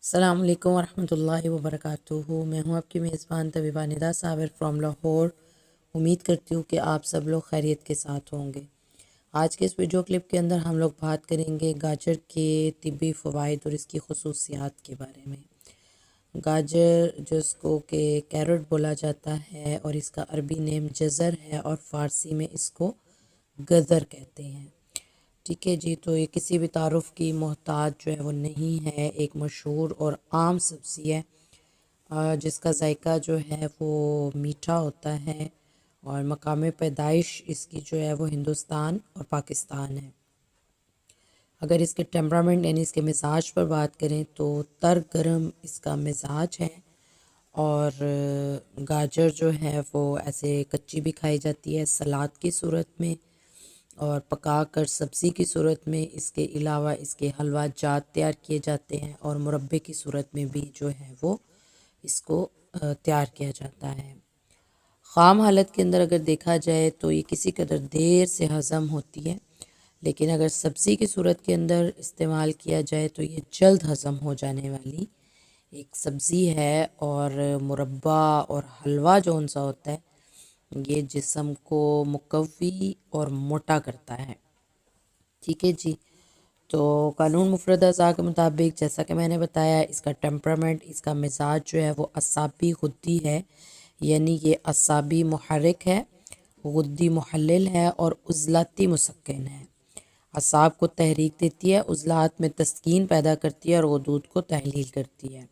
السلام علیکم ورحمۃ اللہ وبرکاتہ۔ میں ہوں آپ کی میزبان طبیبہ ندا صابر فرام لاہور۔ امید کرتی ہوں کہ آپ سب لوگ خیریت کے ساتھ ہوں گے۔ آج کے اس ویڈیو کلپ کے اندر ہم لوگ بات کریں گے گاجر کے طبی فوائد اور اس کی خصوصیات کے بارے میں۔ گاجر جس کو کہ کیرٹ بولا جاتا ہے اور اس کا عربی نیم جزر ہے اور فارسی میں اس کو گزر کہتے ہیں۔ ٹھیک ہے جی، تو یہ کسی بھی تعارف کی محتاج جو ہے وہ نہیں ہے، ایک مشہور اور عام سبزی ہے جس کا ذائقہ جو ہے وہ میٹھا ہوتا ہے اور مقام پیدائش اس کی جو ہے وہ ہندوستان اور پاکستان ہے۔ اگر اس کے ٹیمپرامنٹ یعنی اس کے مزاج پر بات کریں تو تر گرم اس کا مزاج ہے، اور گاجر جو ہے وہ ایسے کچی بھی کھائی جاتی ہے سلاد کی صورت میں، اور پکا کر سبزی کی صورت میں، اس کے علاوہ اس کے حلوہ جات تیار کیے جاتے ہیں، اور مربے کی صورت میں بھی جو ہے وہ اس کو تیار کیا جاتا ہے۔ خام حالت کے اندر اگر دیکھا جائے تو یہ کسی قدر دیر سے ہضم ہوتی ہے، لیکن اگر سبزی کی صورت کے اندر استعمال کیا جائے تو یہ جلد ہضم ہو جانے والی ایک سبزی ہے، اور مربہ اور حلوہ جو ان سا ہوتا ہے یہ جسم کو مقوی اور موٹا کرتا ہے۔ ٹھیک ہے جی، تو قانون مفرد اعضاء کے مطابق جیسا کہ میں نے بتایا، اس کا ٹیمپرامنٹ، اس کا مزاج جو ہے وہ اعصابی غدی ہے، یعنی یہ اعصابی محرک ہے، غدی محلل ہے اور عضلاتی مسکن ہے۔ اعصاب کو تحریک دیتی ہے، عضلات میں تسکین پیدا کرتی ہے اور غدود کو تحلیل کرتی ہے،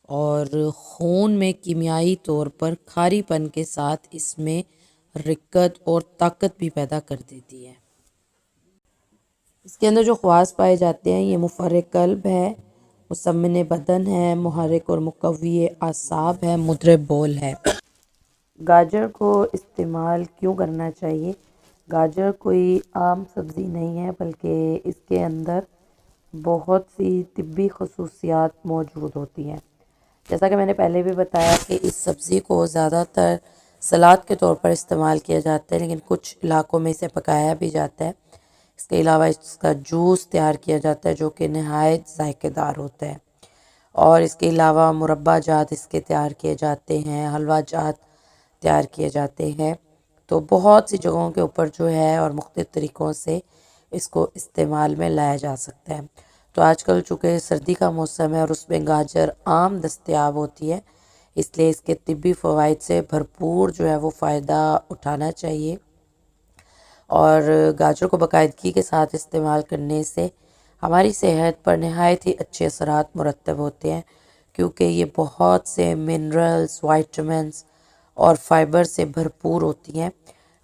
اور خون میں کیمیائی طور پر کھاری پن کے ساتھ اس میں رکت اور طاقت بھی پیدا کر دیتی ہے۔ اس کے اندر جو خواص پائے جاتے ہیں، یہ مفرق قلب ہے، مسمن بدن ہے، محرک اور مقوی اعصاب ہے، مدرب بول ہے۔ گاجر کو استعمال کیوں کرنا چاہیے؟ گاجر کوئی عام سبزی نہیں ہے، بلکہ اس کے اندر بہت سی طبی خصوصیات موجود ہوتی ہیں۔ جیسا کہ میں نے پہلے بھی بتایا کہ اس سبزی کو زیادہ تر سلاد کے طور پر استعمال کیا جاتا ہے، لیکن کچھ علاقوں میں اسے پکایا بھی جاتا ہے۔ اس کے علاوہ اس کا جوس تیار کیا جاتا ہے جو کہ نہایت ذائقہ دار ہوتا ہے، اور اس کے علاوہ مربہ جات اس کے تیار کیے جاتے ہیں، حلوہ جات تیار کیے جاتے ہیں۔ تو بہت سی جگہوں کے اوپر جو ہے اور مختلف طریقوں سے اس کو استعمال میں لایا جا سکتا ہے۔ تو آج کل چونکہ سردی کا موسم ہے اور اس میں گاجر عام دستیاب ہوتی ہے، اس لیے اس کے طبی فوائد سے بھرپور جو ہے وہ فائدہ اٹھانا چاہیے، اور گاجر کو باقاعدگی کے ساتھ استعمال کرنے سے ہماری صحت پر نہایت ہی اچھے اثرات مرتب ہوتے ہیں، کیونکہ یہ بہت سے منرلز، وائٹامنس اور فائبر سے بھرپور ہوتی ہیں۔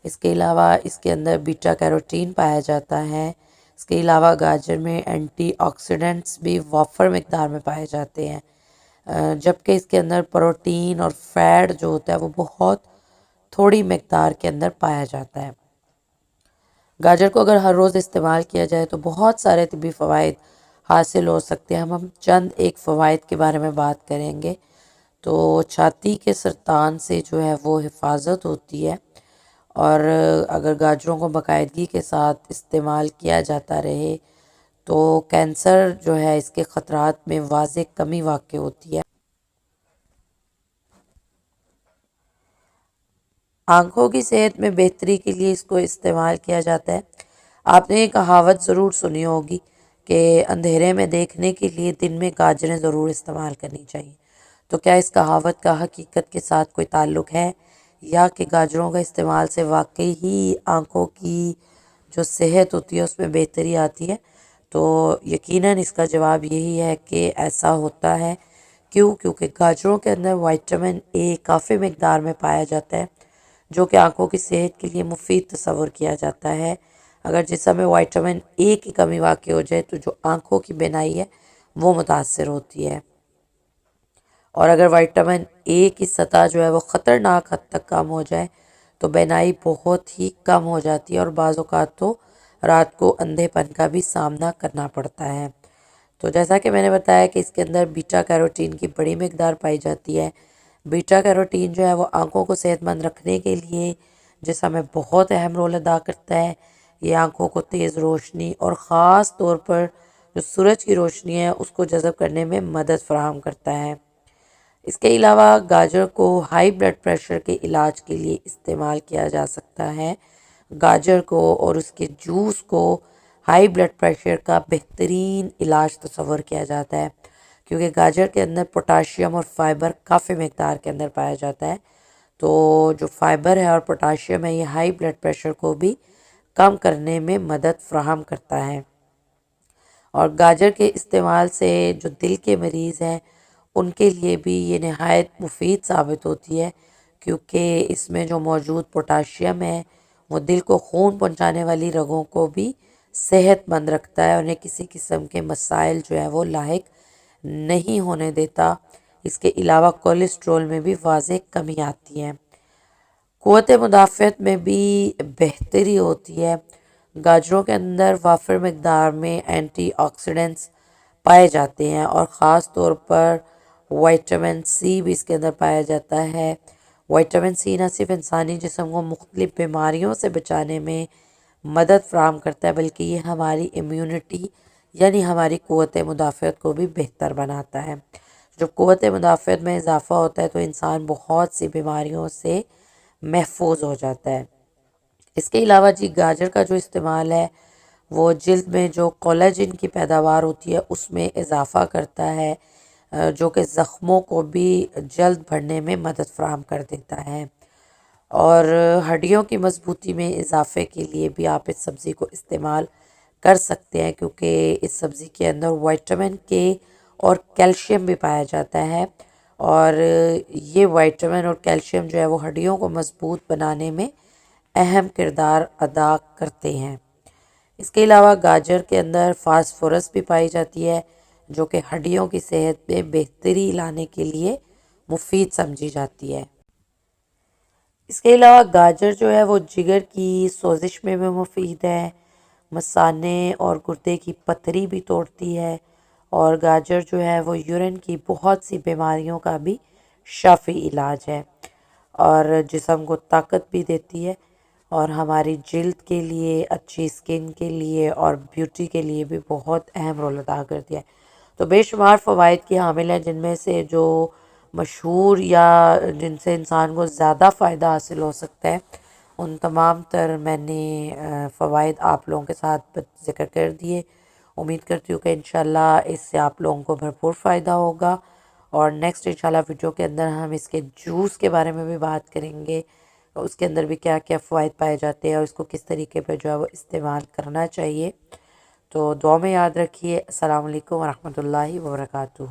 اس کے علاوہ اس کے اندر بیٹا کیروٹین پایا جاتا ہے۔ اس کے علاوہ گاجر میں اینٹی آکسیڈنٹس بھی وافر مقدار میں پائے جاتے ہیں، جبکہ اس کے اندر پروٹین اور فیٹ جو ہوتا ہے وہ بہت تھوڑی مقدار کے اندر پایا جاتا ہے۔ گاجر کو اگر ہر روز استعمال کیا جائے تو بہت سارے طبی فوائد حاصل ہو سکتے ہیں۔ ہم چند ایک فوائد کے بارے میں بات کریں گے۔ تو چھاتی کے سرطان سے جو ہے وہ حفاظت ہوتی ہے، اور اگر گاجروں کو باقاعدگی کے ساتھ استعمال کیا جاتا رہے تو کینسر جو ہے اس کے خطرات میں واضح کمی واقع ہوتی ہے۔ آنکھوں کی صحت میں بہتری کے لیے اس کو استعمال کیا جاتا ہے۔ آپ نے یہ کہاوت ضرور سنی ہوگی کہ اندھیرے میں دیکھنے کے لیے دن میں گاجریں ضرور استعمال کرنی چاہیے۔ تو کیا اس کہاوت کا حقیقت کے ساتھ کوئی تعلق ہے، یا کہ گاجروں کا استعمال سے واقعی ہی آنکھوں کی جو صحت ہوتی ہے اس میں بہتری آتی ہے؟ تو یقیناً اس کا جواب یہی ہے کہ ایسا ہوتا ہے۔ کیونکہ گاجروں کے اندر وائٹامن اے کافی مقدار میں پایا جاتا ہے، جو کہ آنکھوں کی صحت کے لیے مفید تصور کیا جاتا ہے۔ اگر جسم میں وائٹامن اے کی کمی واقع ہو جائے تو جو آنکھوں کی بینائی ہے وہ متاثر ہوتی ہے، اور اگر وائٹامن اے کی سطح جو ہے وہ خطرناک حد تک کم ہو جائے تو بینائی بہت ہی کم ہو جاتی ہے، اور بعض اوقات تو رات کو اندھے پن کا بھی سامنا کرنا پڑتا ہے۔ تو جیسا کہ میں نے بتایا کہ اس کے اندر بیٹا کیروٹین کی بڑی مقدار پائی جاتی ہے۔ بیٹا کیروٹین جو ہے وہ آنکھوں کو صحت مند رکھنے کے لیے جسم میں بہت اہم رول ادا کرتا ہے۔ یہ آنکھوں کو تیز روشنی اور خاص طور پر جو سورج کی روشنی ہے اس کو جذب کرنے میں مدد فراہم کرتا ہے۔ اس کے علاوہ گاجر کو ہائی بلڈ پریشر کے علاج کے لیے استعمال کیا جا سکتا ہے۔ گاجر کو اور اس کے جوس کو ہائی بلڈ پریشر کا بہترین علاج تصور کیا جاتا ہے، کیونکہ گاجر کے اندر پوٹاشیم اور فائبر کافی مقدار کے اندر پایا جاتا ہے۔ تو جو فائبر ہے اور پوٹاشیم ہے یہ ہائی بلڈ پریشر کو بھی کم کرنے میں مدد فراہم کرتا ہے۔ اور گاجر کے استعمال سے جو دل کے مریض ہیں ان کے لیے بھی یہ نہایت مفید ثابت ہوتی ہے، کیونکہ اس میں جو موجود پوٹاشیم ہے وہ دل کو خون پہنچانے والی رگوں کو بھی صحت مند رکھتا ہے، انہیں کسی قسم کے مسائل جو ہے وہ لاحق نہیں ہونے دیتا۔ اس کے علاوہ کولیسٹرول میں بھی واضح کمی آتی ہے۔ قوت مدافعت میں بھی بہتری ہوتی ہے۔ گاجروں کے اندر وافر مقدار میں اینٹی آکسیڈنٹس پائے جاتے ہیں اور خاص طور پر وائٹامن سی بھی اس کے اندر پایا جاتا ہے۔ وائٹامن سی نہ صرف انسانی جسم کو مختلف بیماریوں سے بچانے میں مدد فراہم کرتا ہے، بلکہ یہ ہماری امیونٹی یعنی ہماری قوت مدافعت کو بھی بہتر بناتا ہے۔ جب قوت مدافعت میں اضافہ ہوتا ہے تو انسان بہت سی بیماریوں سے محفوظ ہو جاتا ہے۔ اس کے علاوہ گاجر کا جو استعمال ہے وہ جلد میں جو کولاجن کی پیداوار ہوتی ہے اس میں اضافہ کرتا ہے، جو کہ زخموں کو بھی جلد بھرنے میں مدد فراہم کر دیتا ہے۔ اور ہڈیوں کی مضبوطی میں اضافے کے لیے بھی آپ اس سبزی کو استعمال کر سکتے ہیں، کیونکہ اس سبزی کے اندر وائٹامن کے اور کیلشیم بھی پایا جاتا ہے، اور یہ وائٹامن اور کیلشیم جو ہے وہ ہڈیوں کو مضبوط بنانے میں اہم کردار ادا کرتے ہیں۔ اس کے علاوہ گاجر کے اندر فاسفورس بھی پائی جاتی ہے، جو کہ ہڈیوں کی صحت میں بہتری لانے کے لیے مفید سمجھی جاتی ہے۔ اس کے علاوہ گاجر جو ہے وہ جگر کی سوزش میں بھی مفید ہے، مثانے اور گردے کی پتھری بھی توڑتی ہے، اور گاجر جو ہے وہ یورین کی بہت سی بیماریوں کا بھی شافی علاج ہے، اور جسم کو طاقت بھی دیتی ہے، اور ہماری جلد کے لیے، اچھی سکن کے لیے اور بیوٹی کے لیے بھی بہت اہم رول ادا کرتی ہے۔ تو بے شمار فوائد کی حامل ہے، جن میں سے جو مشہور یا جن سے انسان کو زیادہ فائدہ حاصل ہو سکتا ہے ان تمام تر میں نے فوائد آپ لوگوں کے ساتھ ذکر کر دیے۔ امید کرتی ہوں کہ انشاءاللہ اس سے آپ لوگوں کو بھرپور فائدہ ہوگا، اور نیکسٹ انشاءاللہ ویڈیو کے اندر ہم اس کے جوس کے بارے میں بھی بات کریں گے، اس کے اندر بھی کیا کیا فوائد پائے جاتے ہیں اور اس کو کس طریقے پہ جو ہے وہ استعمال کرنا چاہیے۔ تو دعا میں یاد رکھیے۔ السلام علیکم ورحمۃ اللہ وبرکاتہ۔